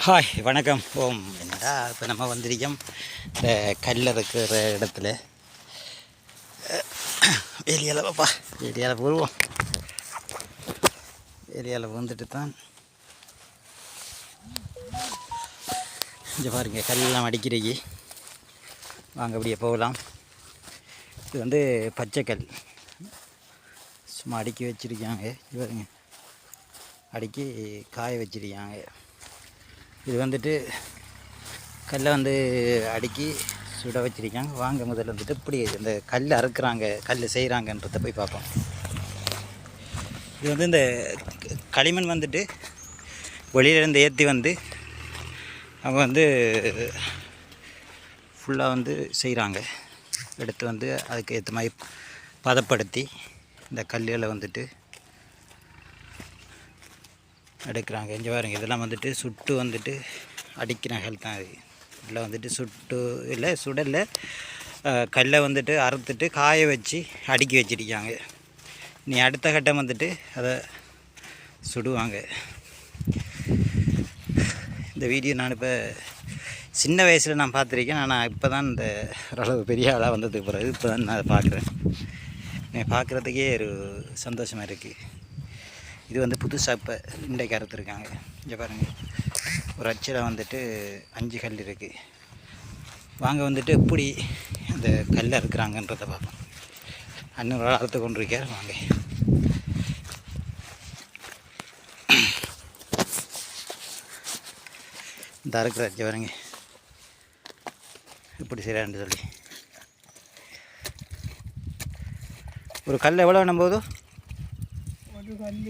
Hi வணக்கம். என்னடா இப்போ நம்ம வந்திருக்கோம் இந்த கல்லில் இருக்கிற இடத்துல. ஏரியாவில் பாப்பா, ஏரியாவில் போடுவோம். ஏரியாவில் வந்துட்டு தான் இங்கே பாருங்க, கல்லெல்லாம் அடிக்கிறீங்க. வாங்க அப்படியே போகலாம். இது வந்து பச்சைக்கல் சும்மா அடுக்கி வச்சுருக்காங்க. இது பாருங்க, அடுக்கி காய வச்சுருக்காங்க. இது வந்துட்டு கல்லை வந்து அடுக்கி சுட வச்சுருக்காங்க. வாங்க முதல்ல வந்துட்டு இப்படி இந்த கல் அறுக்குறாங்க, கல் செய்கிறாங்கன்றத போய் பார்ப்போம். இது வந்து இந்த களிமண் வந்துட்டு வெளியிலேருந்து ஏற்றி வந்து அவங்க வந்து ஃபுல்லாக வந்து செய்கிறாங்க. எடுத்து வந்து அதுக்கு ஏற்ற மாதிரி பதப்படுத்தி இந்த கல்லுகளை வந்துட்டு எடுக்கிறாங்க. இங்கே பாருங்க, இதெல்லாம் வந்துட்டு சுட்டு வந்துட்டு அடிக்கிற கல் தான். அது இதில் வந்துட்டு சுட்டு இல்லை சுடலை, கல்லை வந்துட்டு அறுத்துட்டு காய வச்சு அடுக்கி வச்சிருக்காங்க. நீ அடுத்த கட்டம் வந்துட்டு அதை சுடுவாங்க. இந்த வீடியோ நான் இப்போ சின்ன வயசில் நான் பார்த்துருக்கேன். ஆனால் இப்போ தான் இந்த ஓரளவு பெரிய ஆளாக வந்ததுக்கு பிறகு இப்போ தான் நான் அதை பார்க்குறேன். பார்க்குறதுக்கே ஒரு சந்தோஷமாக இருக்குது. இது வந்து புதுசாக இப்போ இன்றைக்கு அறுத்துருக்காங்க. இங்கே பாருங்கள், ஒரு அச்சில் வந்துட்டு 5 கல் இருக்குது. வாங்க வந்துட்டு எப்படி அந்த கல் அறுக்குறாங்கன்றதை பார்ப்போம். அண்ணன் ஒரு அறுத்து கொண்டு இருக்கார். வாங்க. இந்த அறுக்கிற அச்சு பாருங்க இப்படி செய்கிறான்னு சொல்லி. ஒரு கல் எவ்வளோ வேணும் போதும்? ஒரு கல்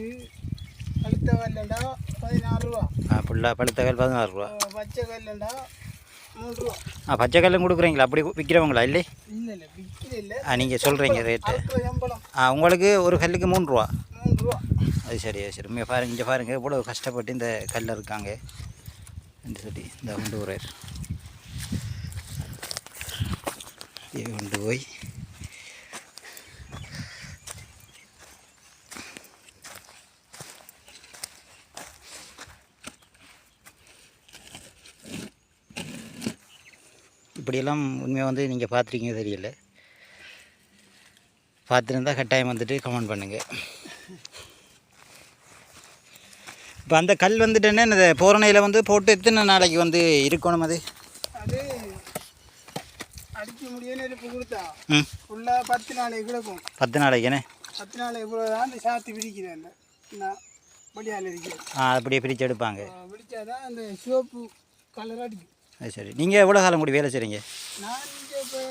பழுத்த கல்லண்டா 14 ரூபா. ஃபுல்லாக பழுத்த கல் 14 ரூபா. பச்சை கல்லண்டா 3 ரூபா. பச்சை கல்லும் கொடுக்குறீங்களா? அப்படி விற்கிறவங்களா? இல்லை இல்லை விற்கிறது இல்லை. நீங்கள் சொல்கிறீங்க ரேட்டு. சம்பளம் உங்களுக்கு ஒரு கல்லுக்கு 3 ரூபா. 3 ரூபா. அது சரி சரி. பாருங்க, இங்கே பாருங்கள் இவ்வளோ கஷ்டப்பட்டு இந்த கல்லில் இருக்காங்க என்று சொல்லி இந்த கொண்டு போகிறார். கொண்டு போய் இப்படியெல்லாம் உண்மையாக வந்து நீங்கள் பார்த்துருக்கீங்க தெரியல. பார்த்துருந்தா கட்டாயம் வந்துட்டு கமெண்ட் பண்ணுங்கள். இப்போ அந்த கல் வந்துட்டு என்ன இந்த போரணையில் வந்து போட்டு எத்தனை நாளைக்கு வந்து இருக்கணும்? அது அது அடிக்க முடியும். நெருப்பு கொடுத்தா ஃபுல்லாக 10 நாளைக்கு கிடக்கும். 10 நாளைக்குண்ணே? 10 நாளைக்கு இவ்வளோ தான் அந்த சாத்தி பிரிக்கிறேன். நான் படியால் இருக்கிறேன். அப்படியே பிரித்து எடுப்பாங்க. பிடிச்சாதான் அந்த சிவப்பு கலர் அடிக்கும். அது சரி. நீங்கள் எவ்வளோ காலம் கூடி வேலை செய்கிறீங்க? நான் இங்கே இப்போ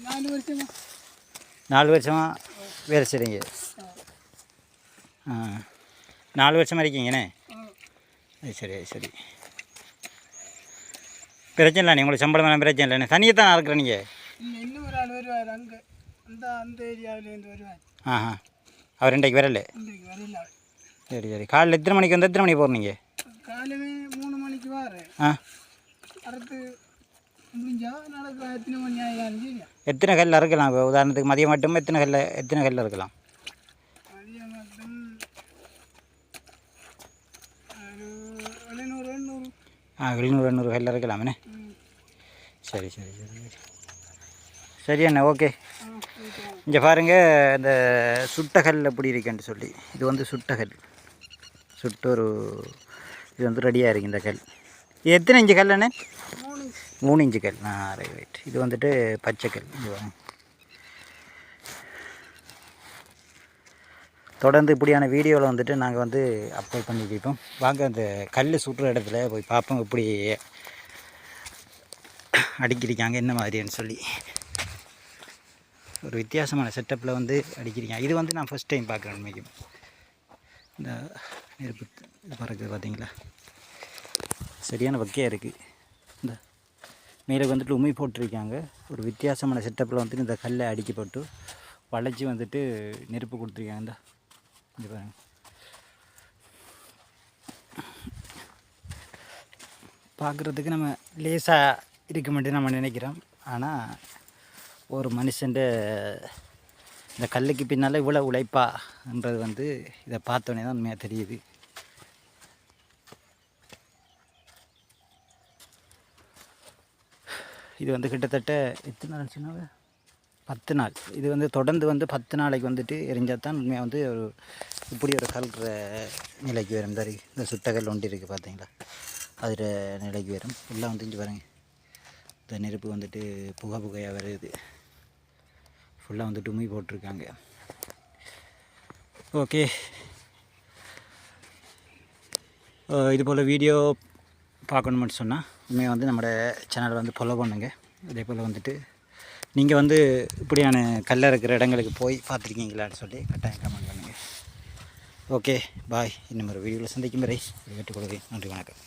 4 வருஷமா. 4 வருஷமாக வேலை செய்கிறீங்க? 4 வருஷமாக இருக்கீங்கண்ணே? அது சரி அது சரி. பிரச்சனை இல்லை, உங்களுக்கு சம்பளம் வேணாம், பிரச்சனை இல்லைண்ணே. தனியை தான் இருக்கிற நீங்கள்? இல்லை, இன்னும் ஒரு ஆள் வருவார். அங்கே அந்த ஏரியாவிலேருந்து வருவார். அவர் இன்றைக்கு வரல? இன்றைக்கு வரல. சரி சரி. காலையில் எத்தனை மணிக்கு வந்து எத்தனை மணிக்கு போகிறீங்க? காலையிலே 3 மணிக்கு வாரேன். அறுத்து முடிஞ்சா நாளைக்கு எத்தனை மணி ஆகிடும்? எத்தனை கல் அறுக்கலாம்? இப்போ உதாரணத்துக்கு மதியம் மட்டும் எத்தனை கல் அறுக்கலாம்? மதியம் மட்டும் 700 கல் அறுக்கலாமே. சரி சரி சரி சரி சரி அண்ணா, ஓகே. இங்கே பாருங்கள், இந்த சுட்ட கல் எப்படி இருக்குன்னு சொல்லி. இது வந்து சுட்ட கல், சுட்டு ஒரு இது வந்து ரெடியாக இருக்குது இந்த கல். இது எத்தனை இன்ச்சு கல் அண்ணே? 3 இன்ச்சு கல். ரைட். இது வந்துட்டு பச்சைக்கல். இது வாங்க. தொடர்ந்து இப்படியான வீடியோவில் வந்துட்டு நாங்கள் வந்து அப்லோட் பண்ணியிருப்போம். வாங்க அந்த கல் சுட்டுற இடத்துல போய் பார்ப்போம் இப்படி அடிக்கிருக்காங்க என்ன மாதிரின்னு சொல்லி. ஒரு வித்தியாசமான செட்டப்பில் வந்து அடிக்கிறீங்க. இது வந்து நான் ஃபஸ்ட் டைம் பார்க்குறேன் உண்மைக்கும். இந்த நெருப்பு இது பறக்குது பார்த்தீங்களா? சரியான வக்கையாக இருக்குது. இந்த மேலே வந்துட்டு உமி போட்டிருக்காங்க. ஒரு வித்தியாசமான செட்டப்பில் வந்துட்டு இந்த கல்லை அடிக்கப்பட்டு வளைச்சி வந்துட்டு நெருப்பு கொடுத்துருக்காங்க. இந்த இது பாருங்க. பார்க்குறதுக்கு நம்ம லேசாக இருக்க மாட்டேன்னு நம்ம நினைக்கிறோம். ஆனால் ஒரு மனுஷன் இந்த கல்லுக்கு பின்னால் இவ்வளோ உழைப்பான்றது வந்து இதை பார்த்தோன்னே தான் உண்மையாக தெரியுது. இது வந்து கிட்டத்தட்ட எத்தனை நாள் சொன்னாங்க, 10 நாள். இது வந்து தொடர்ந்து வந்து 10 நாளைக்கு வந்துட்டு எரிஞ்சால் தான் உண்மையாக வந்து ஒரு இப்படி ஒரு கல்கிற நிலைக்கு வரும். இந்த சுட்டகல் ஒன்று இருக்குது பார்த்தீங்களா, அதில் நிலைக்கு வரும். எல்லாம் வந்து இங்கே பாருங்க, இந்த நெருப்பு வந்துட்டு புகையாக வருது. ஃபுல்லாக வந்துட்டு உமி போட்டிருக்காங்க. ஓகே, இது போல் வீடியோ பார்க்கணுமென்னு சொன்னால் உண்மையாக வந்து நம்மளோட சேனலை வந்து ஃபாலோ பண்ணுங்கள். அதே போல் வந்துட்டு நீங்கள் வந்து இப்படியான கல்ல இருக்கிற இடங்களுக்கு போய் பார்த்துருக்கீங்களான்னு சொல்லி கட்டாயம் கமெண்ட் பண்ணுங்கள். Okay bye. இன்னும் ஒரு வீடியோவில் சந்திக்கும் வரை கேட்டுக்கொள்கிறேன். நன்றி, வணக்கம்.